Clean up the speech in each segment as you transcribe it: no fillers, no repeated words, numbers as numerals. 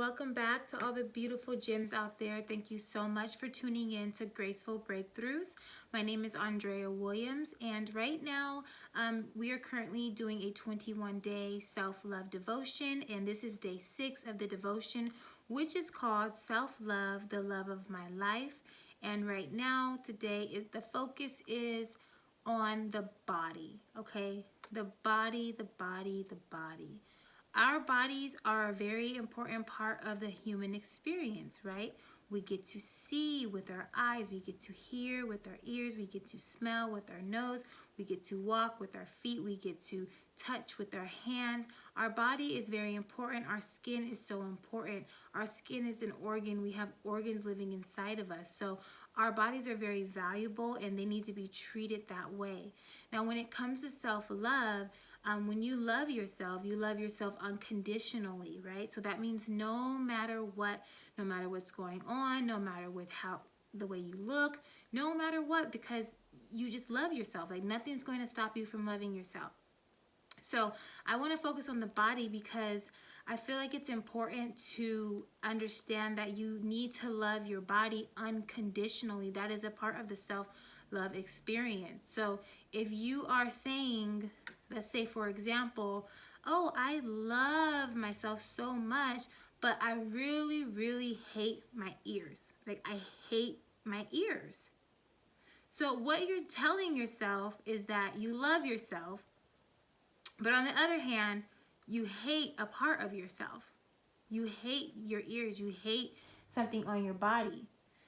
welcome back to all the beautiful gems out there. Thank you so much for tuning in to Graceful Breakthroughs. My name is Andrea Williams, and right now we are currently doing a 21-day self-love devotion, and this is day 6 of the devotion, which is called Self-Love, the Love of My Life. And right now, today, the focus is on the body, okay? The body, the body, the body. Our bodies are a very important part of the human experience, right? We get to see with our eyes, we get to hear with our ears, we get to smell with our nose, we get to walk with our feet, we get to touch with our hands. Our body is very important. Our skin is so important. Our skin is an organ. We have organs living inside of us. So our bodies are very valuable and they need to be treated that way. Now, when it comes to self-love, when you love yourself unconditionally, right? So that means no matter what, no matter what's going on, no matter with how the way you look, no matter what, because you just love yourself. Like nothing's going to stop you from loving yourself. So I want to focus on the body because I feel like it's important to understand that you need to love your body unconditionally. That is a part of the self-love experience. So if you are saying, let's say for example, oh, I love myself so much, but I really, really hate my ears. Like I hate my ears. So what you're telling yourself is that you love yourself, but on the other hand, you hate a part of yourself. You hate your ears. You hate something on your body.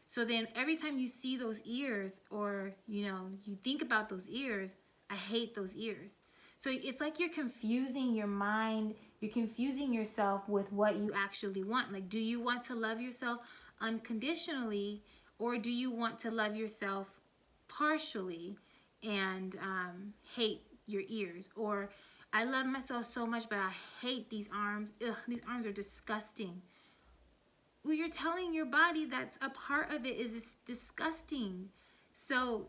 So then every time you see those ears or, you think about those ears, I hate those ears. So it's like you're confusing your mind. You're confusing yourself with what you actually want. Like, do you want to love yourself unconditionally, or do you want to love yourself partially and hate your ears? Or I love myself so much, but I hate these arms. Ugh, these arms are disgusting. Well, you're telling your body that's a part of it is disgusting. So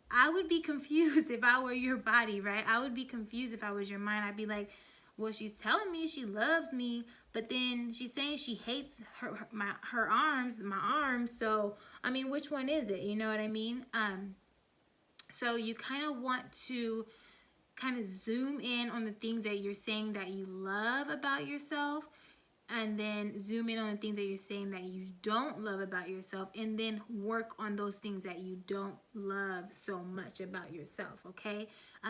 I would be confused if I were your body, right? I would be confused if I was your mind. I'd be like, well, she's telling me she loves me, but then she's saying she hates her arms, my arms. So, I mean, which one is it? You know what I mean? So you kind of want to kind of zoom in on the things that you're saying that you love about yourself, and then zoom in on the things that you're saying that you don't love about yourself, and then work on those things that you don't love so much about yourself, okay?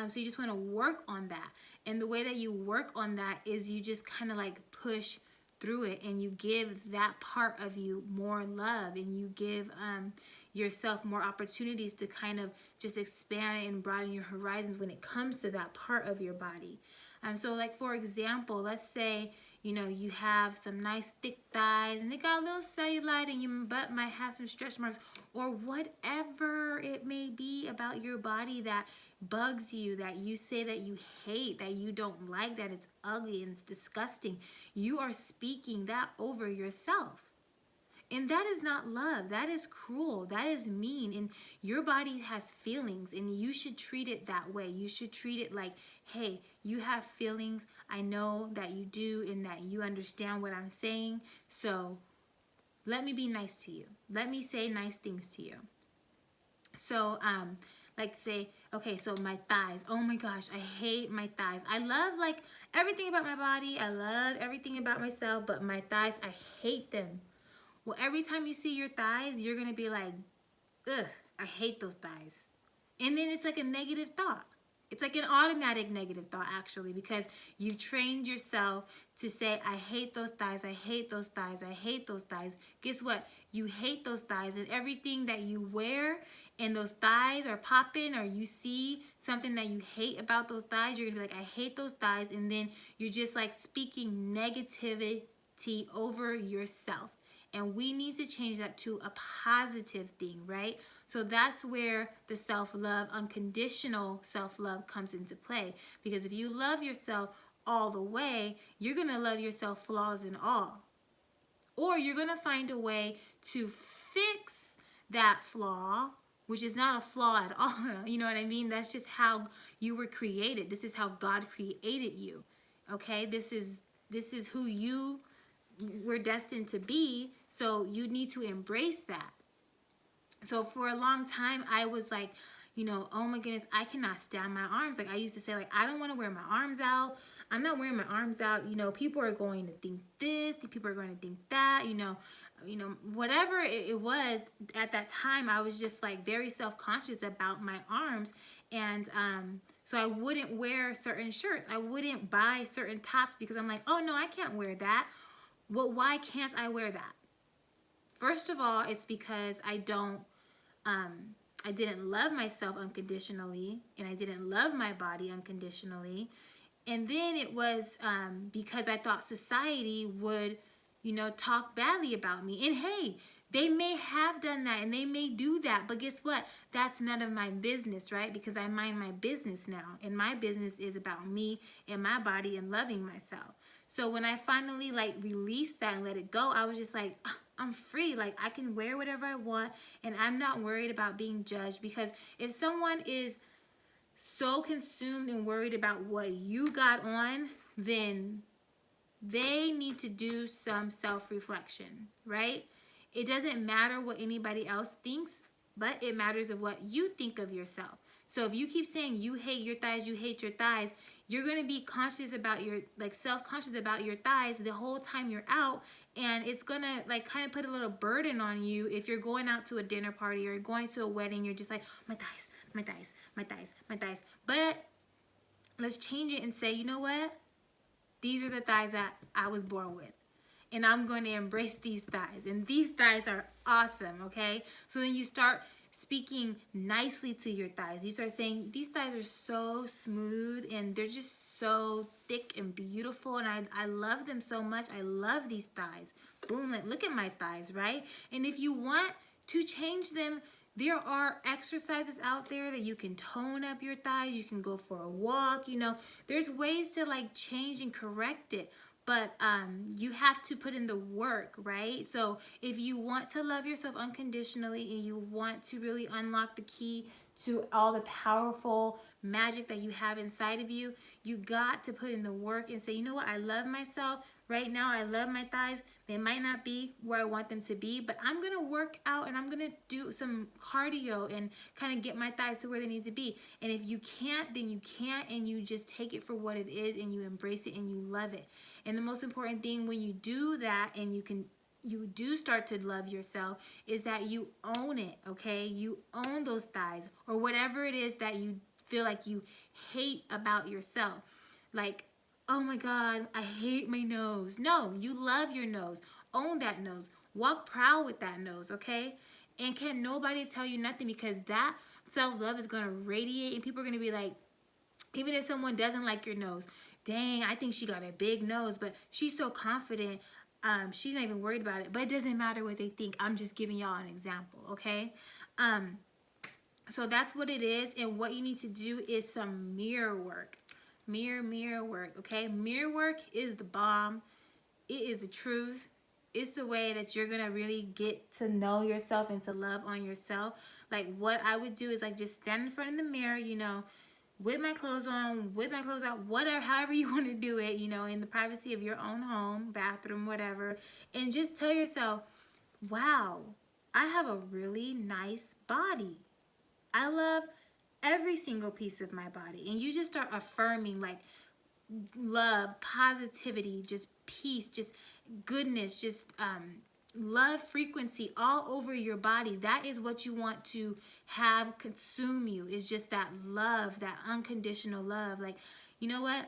So you just want to work on that. And the way that you work on that is you just kind of like push through it, and you give that part of you more love, and you give yourself more opportunities to kind of just expand and broaden your horizons when it comes to that part of your body. So like for example, let's say you have some nice thick thighs and they got a little cellulite and your butt might have some stretch marks, or whatever it may be about your body that bugs you, that you say that you hate, that you don't like, that it's ugly and it's disgusting. You are speaking that over yourself. And that is not love. That is cruel. That is mean. And your body has feelings, and you should treat it that way. You should treat it like, hey, you have feelings. I know that you do, and that you understand what I'm saying. So let me be nice to you. Let me say nice things to you. So, like say, okay, so my thighs. Oh my gosh, I hate my thighs. I love like everything about my body. I love everything about myself, but my thighs, I hate them. Well, every time you see your thighs, you're going to be like, ugh, I hate those thighs. And then it's like a negative thought. It's like an automatic negative thought, actually, because you've trained yourself to say, I hate those thighs, I hate those thighs, I hate those thighs. Guess what? You hate those thighs, and everything that you wear and those thighs are popping, or you see something that you hate about those thighs, you're going to be like, I hate those thighs. And then you're just like speaking negativity over yourself. And we need to change that to a positive thing, right? So that's where the self-love, unconditional self-love comes into play. Because if you love yourself all the way, you're going to love yourself flaws and all. Or you're going to find a way to fix that flaw, which is not a flaw at all. You know what I mean? That's just how you were created. This is how God created you. Okay? This is who you we're destined to be. So you need to embrace that. So for a long time, I was like, oh my goodness, I cannot stand my arms. Like I used to say, like, I don't want to wear my arms out. I'm not wearing my arms out. People are going to think this. People are going to think that. Whatever it was at that time, I was just like very self-conscious about my arms, and so I wouldn't wear certain shirts. I wouldn't buy certain tops because I'm like, oh no, I can't wear that. Well, why can't I wear that? First of all, it's because I didn't love myself unconditionally, and I didn't love my body unconditionally. And then it was because I thought society would, talk badly about me. And hey, they may have done that and they may do that, but guess what? That's none of my business, right? Because I mind my business now, and my business is about me and my body and loving myself. So when I finally like released that and let it go, I was just like, I'm free. Like I can wear whatever I want, and I'm not worried about being judged. Because if someone is so consumed and worried about what you got on, then they need to do some self-reflection, right? It doesn't matter what anybody else thinks, but it matters of what you think of yourself. So if you keep saying you hate your thighs, you're going to be conscious about your, like self-conscious about your thighs the whole time you're out, and it's going to like kind of put a little burden on you if you're going out to a dinner party or going to a wedding. You're just like, my thighs, my thighs, my thighs, my thighs. But let's change it and say, you know what? These are the thighs that I was born with, and I'm going to embrace these thighs, and these thighs are awesome, okay? So then you start speaking nicely to your thighs. You start saying, these thighs are so smooth and they're just so thick and beautiful, and I love them so much. I love these thighs. Boom, like, look at my thighs, right? And if you want to change them, there are exercises out there that you can tone up your thighs. You can go for a walk, there's ways to like change and correct it. But you have to put in the work, right? So if you want to love yourself unconditionally and you want to really unlock the key to all the powerful magic that you have inside of you, you got to put in the work and say, you know what, I love myself. Right now, I love my thighs. They might not be where I want them to be, but I'm going to work out and I'm going to do some cardio and kind of get my thighs to where they need to be. And if you can't, then you can't, and you just take it for what it is and you embrace it and you love it. And the most important thing when you do that and you do start to love yourself is that you own it, okay? You own those thighs or whatever it is that you feel like you hate about yourself. Like, oh my God, I hate my nose. No, you love your nose. Own that nose. Walk proud with that nose, okay? And can nobody tell you nothing, because that self-love is going to radiate, and people are going to be like, even if someone doesn't like your nose, dang, I think she got a big nose, but she's so confident. She's not even worried about it. But it doesn't matter what they think. I'm just giving y'all an example, okay? So that's what it is. And what you need to do is some mirror work. Mirror work, okay? Mirror work is the bomb. It is the truth. It's the way that you're gonna really get to know yourself and to love on yourself. Like what I would do is like just stand in front of the mirror, with my clothes on, with my clothes out, whatever, however you want to do it, in the privacy of your own home, bathroom, whatever, and just tell yourself, wow, I have a really nice body. I love every single piece of my body. And you just start affirming like love, positivity, just peace, just goodness, just love frequency all over your body. That is what you want to have consume you, is just that love, that unconditional love. Like, you know what?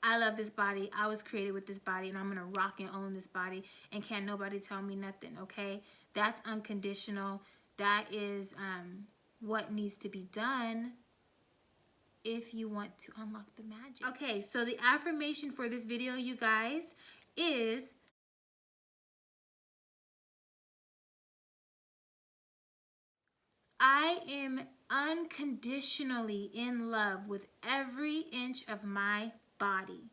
I love this body. I was created with this body, and I'm going to rock and own this body, and can't nobody tell me nothing, okay? That's unconditional. That is what needs to be done if you want to unlock the magic. Okay, so the affirmation for this video, you guys, is I am unconditionally in love with every inch of my body.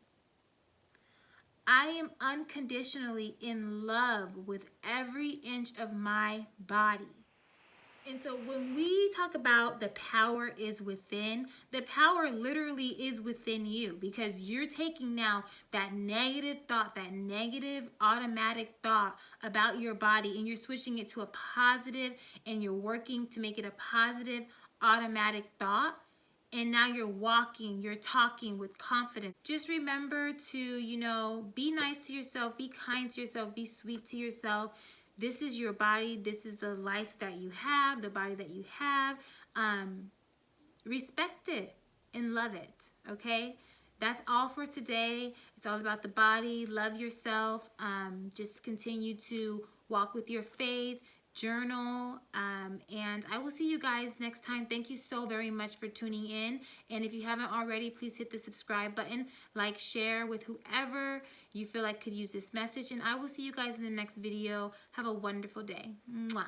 I am unconditionally in love with every inch of my body. And so when we talk about the power is within, the power literally is within you, because you're taking now that negative thought, that negative automatic thought about your body, and you're switching it to a positive, and you're working to make it a positive automatic thought. And now you're walking, you're talking with confidence. Just remember to, be nice to yourself, be kind to yourself, be sweet to yourself. This is your body. This is the life that you have, the body that you have. Respect it and love it, okay? That's all for today. It's all about the body. Love yourself. Just continue to walk with your faith, journal, and I will see you guys next time. Thank you so very much for tuning in. And if you haven't already, please hit the subscribe button, like, share with whoever you feel like could use this message. And I will see you guys in the next video. Have a wonderful day. Mwah.